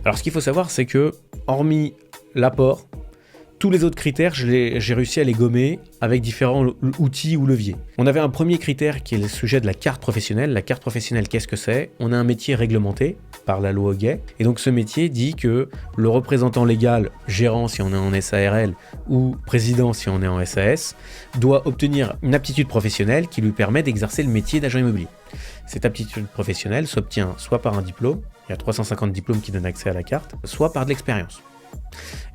Alors ce qu'il faut savoir, c'est que, hormis l'apport, tous les autres critères, j'ai réussi à les gommer avec différents outils ou leviers. On avait un premier critère qui est le sujet de la carte professionnelle. La carte professionnelle, qu'est-ce que c'est? On a un métier réglementé par la loi Hoguet. Et donc ce métier dit que le représentant légal, gérant si on est en SARL ou président si on est en SAS, doit obtenir une aptitude professionnelle qui lui permet d'exercer le métier d'agent immobilier. Cette aptitude professionnelle s'obtient soit par un diplôme, il y a 350 diplômes qui donnent accès à la carte, soit par de l'expérience.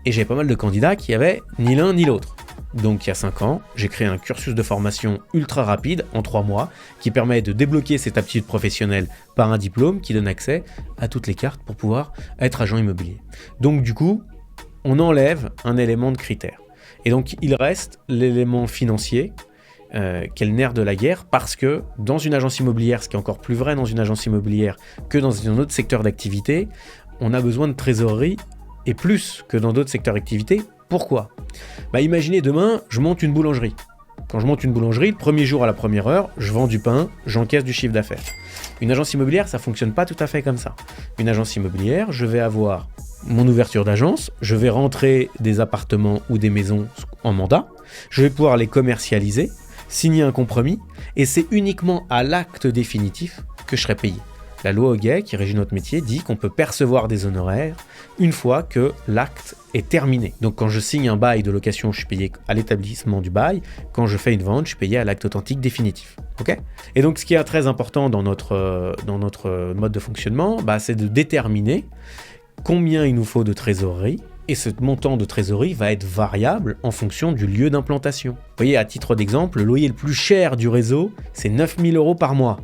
Et j'ai pas mal de candidats qui avaient ni l'un ni l'autre. Donc il y a 5 ans, j'ai créé un cursus de formation ultra rapide, en 3 mois, qui permet de débloquer cette aptitude professionnelle par un diplôme qui donne accès à toutes les cartes pour pouvoir être agent immobilier. Donc du coup, on enlève un élément de critère. Et donc il reste l'élément financier, qui est le nerf de la guerre, parce que dans une agence immobilière, ce qui est encore plus vrai dans une agence immobilière que dans un autre secteur d'activité, on a besoin de trésorerie et plus que dans d'autres secteurs d'activité. Pourquoi ? Imaginez demain, je monte une boulangerie. Quand je monte une boulangerie, le premier jour à la première heure, je vends du pain, j'encaisse du chiffre d'affaires. Une agence immobilière, ça ne fonctionne pas tout à fait comme ça. Une agence immobilière, je vais avoir mon ouverture d'agence, je vais rentrer des appartements ou des maisons en mandat, je vais pouvoir les commercialiser, signer un compromis, et c'est uniquement à l'acte définitif que je serai payé. La loi Hoguet, qui régit notre métier, dit qu'on peut percevoir des honoraires une fois que l'acte est terminé. Donc quand je signe un bail de location, je suis payé à l'établissement du bail. Quand je fais une vente, je suis payé à l'acte authentique définitif. Okay ? Et donc ce qui est très important dans notre mode de fonctionnement, c'est de déterminer combien il nous faut de trésorerie. Et ce montant de trésorerie va être variable en fonction du lieu d'implantation. Vous voyez, à titre d'exemple, le loyer le plus cher du réseau, c'est 9 000 € par mois.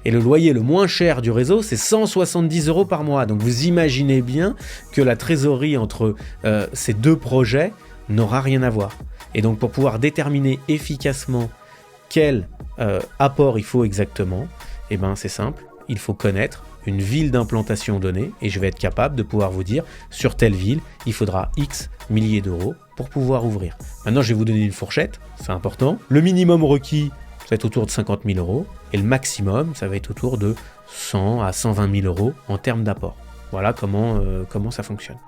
Et le loyer le moins cher du réseau, c'est 170 € par mois. Donc vous imaginez bien que la trésorerie entre ces deux projets n'aura rien à voir. Et donc pour pouvoir déterminer efficacement quel apport il faut exactement, c'est simple, il faut connaître une ville d'implantation donnée et je vais être capable de pouvoir vous dire sur telle ville, il faudra X milliers d'euros pour pouvoir ouvrir. Maintenant, je vais vous donner une fourchette, c'est important. Le minimum requis, ça va être autour de 50 000 € et le maximum, ça va être autour de 100 à 120 000 € en termes d'apport. Voilà comment ça fonctionne.